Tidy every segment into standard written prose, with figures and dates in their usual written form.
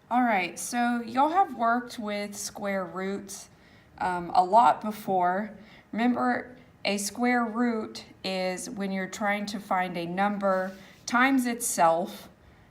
All right, so y'all have worked with square roots a lot before. Remember, a square root is when you're trying to find a number times itself,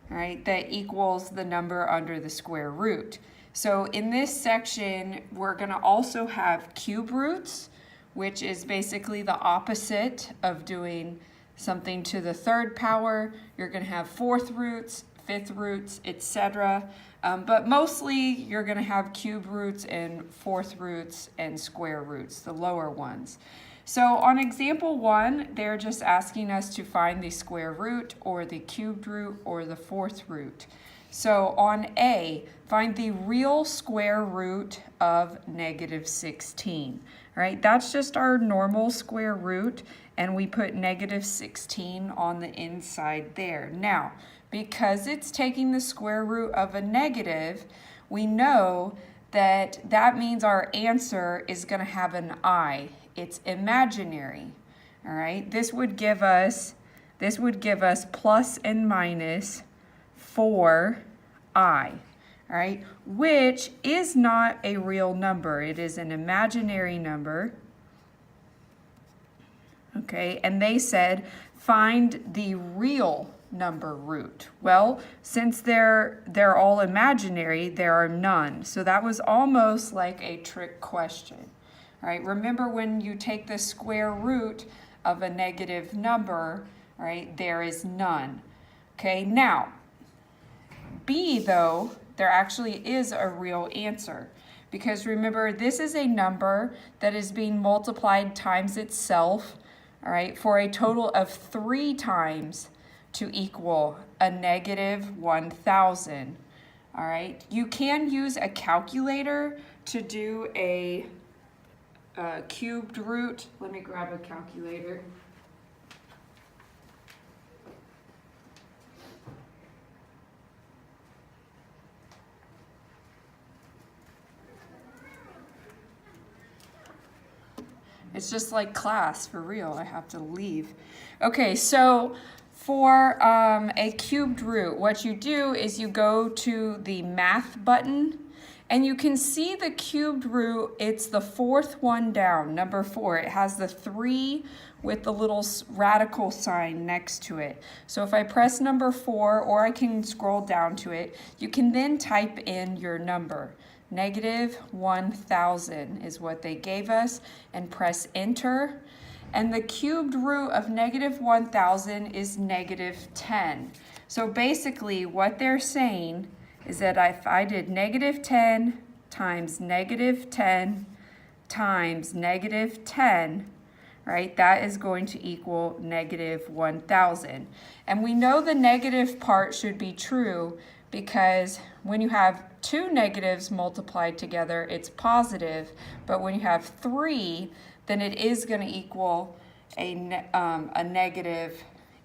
right, that equals the number under the square root. So in this section, we're going to also have cube roots, which is basically the opposite of doing something to the third power. You're going to have fourth roots, fifth roots, etc. But mostly you're going to have cube roots and fourth roots and square roots, the lower ones. So on example 1, they're just asking us to find the square root or the cubed root or the fourth root. So on A, find the real square root of negative 16. All right, that's just our normal square root, and we put negative 16 on the inside there. Now, because it's taking the square root of a negative, we know that that means our answer is going to have an I. It's imaginary. All right, this would give us plus and minus 4i. All right, which is not a real number. It is an imaginary number. Okay, and they said find the real number root. Well, since they're all imaginary, there are none. So that was almost like a trick question. All right, remember when you take the square root of a negative number, right, there is none. Okay, now, B though, there actually is a real answer. Because remember, this is a number that is being multiplied times itself, all right, for a total of 3 times to equal a negative 1,000. All right, you can use a calculator to do a cubed root. Let me grab a calculator. It's just like class, for real. I have to leave. Okay, so for a cubed root, what you do is you go to the math button, and you can see the cubed root. It's the fourth one down, number 4. It has the 3 with the little radical sign next to it. So if I press number 4, or I can scroll down to it, you can then type in your number. Negative 1,000 is what they gave us, and press enter. And the cubed root of negative 1,000 is negative 10. So basically what they're saying is that if I did negative 10 times negative 10 times negative 10, right, that is going to equal negative 1,000. And we know the negative part should be true because when you have 2 negatives multiplied together, it's positive, but when you have 3, then it is going to equal a negative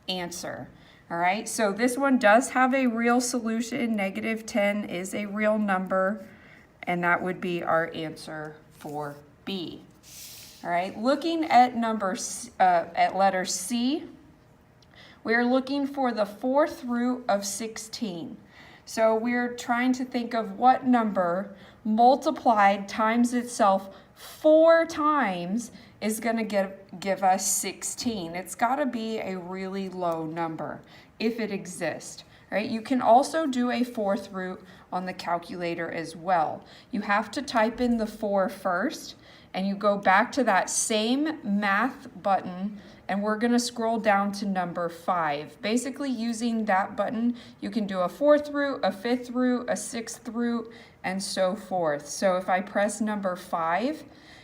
answer. All right, so this one does have a real solution. Negative 10 is a real number, and that would be our answer for B. All right, looking at letter C, we're looking for the fourth root of 16. So we're trying to think of what number multiplied times itself 4 times is going to give us 16. It's got to be a really low number if it exists. Right? You can also do a fourth root on the calculator as well. You have to type in the 4 first, and you go back to that same math button, and we're going to scroll down to number 5. Basically, using that button, you can do a fourth root, a fifth root, a sixth root, and so forth. So if I press number 5,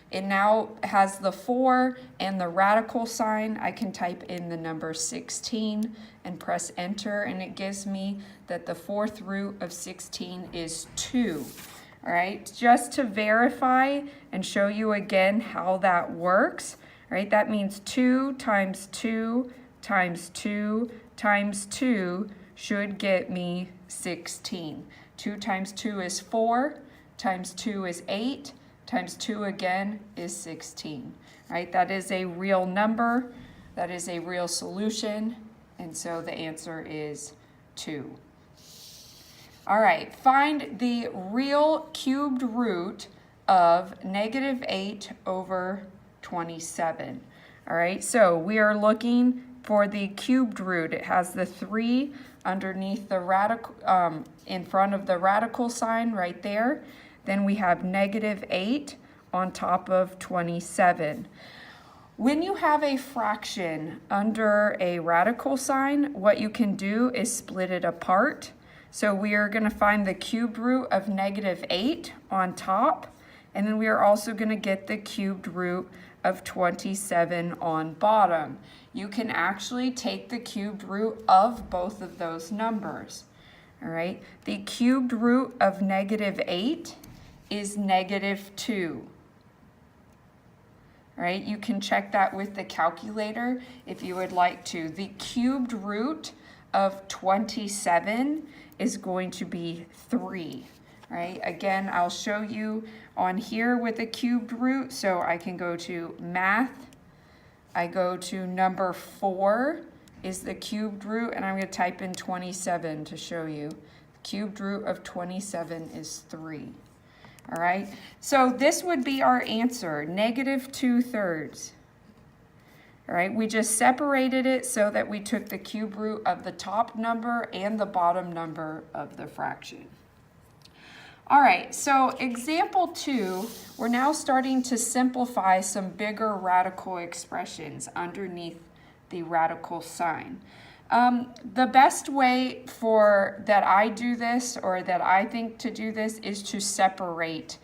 it now has the 4 and the radical sign. I can type in the number 16 and press enter, and it gives me that the fourth root of 16 is 2. All right, just to verify and show you again how that works, right? That means 2 times 2 times 2 times 2 should get me 16. 2 times 2 is 4, times 2 is 8, times 2 again is 16, right? That is a real number, that is a real solution, and so the answer is 2. All right, find the real cubed root of negative 8 over 27. All right, so we are looking for the cubed root. It has the 3 underneath the radical, in front of the radical sign right there. Then we have negative 8 on top of 27. When you have a fraction under a radical sign, what you can do is split it apart. So we are going to find the cubed root of negative 8 on top, and then we are also going to get the cubed root of 27 on bottom. You can actually take the cubed root of both of those numbers. All right, the cubed root of negative 8 is negative 2. All right, you can check that with the calculator if you would like to. The cubed root of 27 is going to be 3. Right? Again, I'll show you on here with a cubed root. So I can go to math. I go to number 4 is the cubed root, and I'm going to type in 27 to show you. The cubed root of 27 is 3. All right, so this would be our answer, negative 2/3. All right, we just separated it so that we took the cube root of the top number and the bottom number of the fraction. All right, so example 2, we're now starting to simplify some bigger radical expressions underneath the radical sign. The best way that I do this, or that I think to do this, is to separate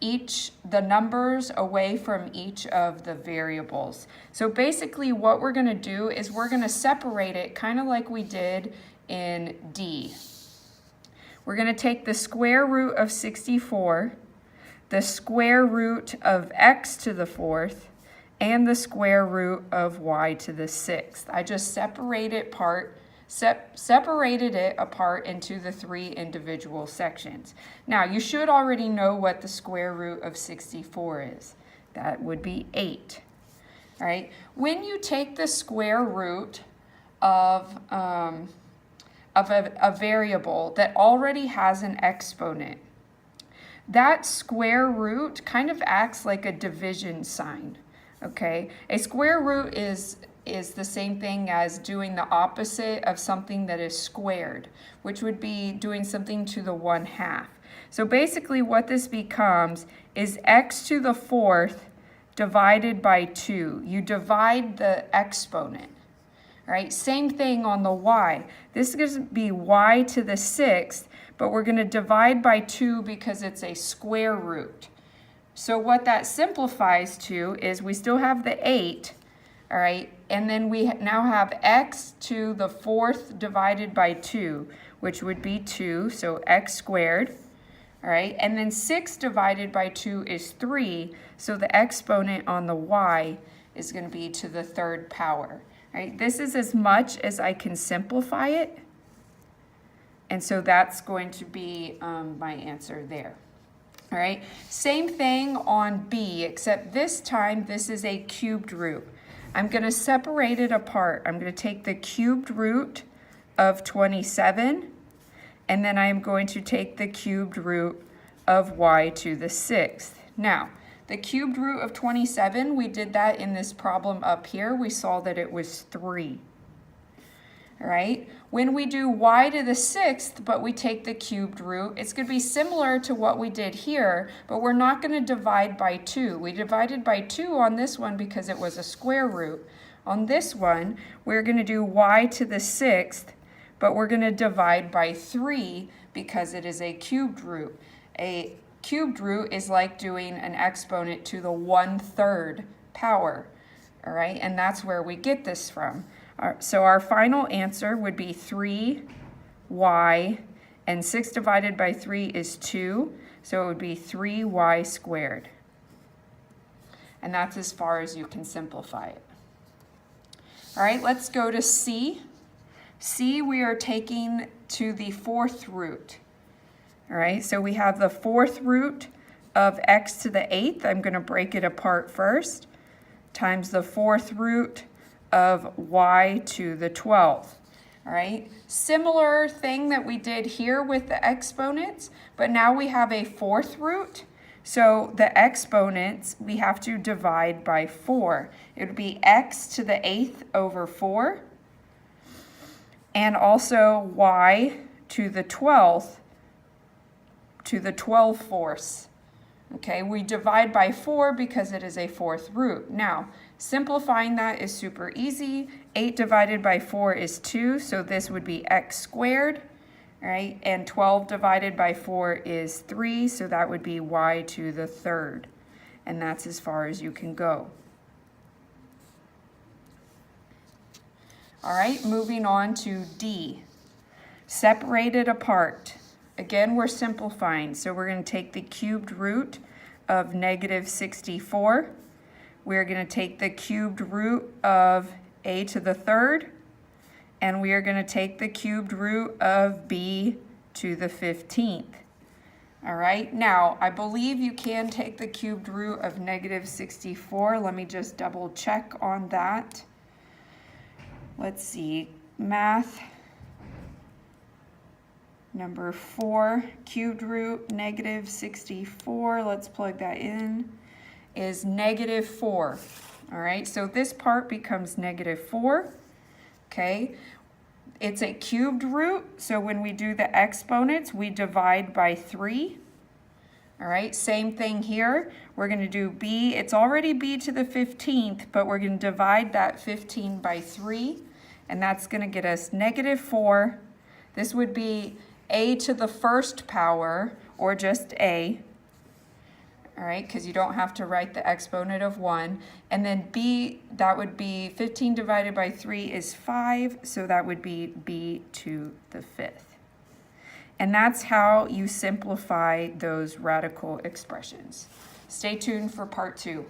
the numbers away from each of the variables. So basically what we're going to do is we're going to separate it kind of like we did in D. We're going to take the square root of 64, the square root of x to the 4th, and the square root of y to the 6th. I just separated it apart into the 3 individual sections. Now, you should already know what the square root of 64 is. That would be 8. All right. When you take the square root of a variable that already has an exponent, that square root kind of acts like a division sign. Okay, a square root is the same thing as doing the opposite of something that is squared, which would be doing something to the 1/2. So basically what this becomes is x to the 4th divided by 2. You divide the exponent. Right? Same thing on the y. This is going to be y to the 6th, but we're going to divide by 2 because it's a square root. So what that simplifies to is we still have the 8, all right, and then we now have x to the 4th divided by 2, which would be 2, so x squared, all right, and then 6 divided by 2 is 3, so the exponent on the y is going to be to the 3rd power. Right? This is as much as I can simplify it, and so that's going to be my answer there. All right, same thing on B, except this time this is a cubed root. I'm going to separate it apart. I'm going to take the cubed root of 27, and then I'm going to take the cubed root of y to the 6th. Now, the cubed root of 27, we did that in this problem up here. We saw that it was 3. All right? When we do y to the 6th, but we take the cubed root, it's going to be similar to what we did here, but we're not going to divide by 2. We divided by 2 on this one because it was a square root. On this one, we're going to do y to the 6th, but we're going to divide by 3 because it is a cubed root. A cubed root is like doing an exponent to the 1/3 power, all right? And that's where we get this from. So our final answer would be 3y, and 6 divided by 3 is 2, so it would be 3y squared. And that's as far as you can simplify it. All right, let's go to C. C, we are taking to the 4th root. All right, so we have the 4th root of x to the 8th. I'm going to break it apart first, times the 4th root of y to the 12th. All right, similar thing that we did here with the exponents, but now we have a fourth root. So the exponents, we have to divide by 4. It would be x to the 8th over 4, and also y to the 12th to the 12/4. Okay, we divide by 4 because it is a fourth root. Now, simplifying that is super easy. 8 divided by 4 is 2, so this would be x squared, right? And 12 divided by 4 is 3, so that would be y to the 3rd. And that's as far as you can go. All right, moving on to D. Separated apart. Again, we're simplifying, so we're going to take the cubed root of negative 64. We're going to take the cubed root of a to the 3rd, and we are going to take the cubed root of b to the 15th. All right, now I believe you can take the cubed root of negative 64. Let me just double check on that. Let's see, math number 4, cubed root negative 64, let's plug that in, is negative 4. All right, so this part becomes negative 4, okay? It's a cubed root, so when we do the exponents, we divide by 3. All right, same thing here. We're going to do b, it's already b to the 15th, but we're going to divide that 15 by 3, and that's going to get us negative 4. This would be a to the 1st power, or just a, all right, because you don't have to write the exponent of 1. And then b, that would be 15 divided by 3 is 5, so that would be b to the 5th. And that's how you simplify those radical expressions. Stay tuned for part 2.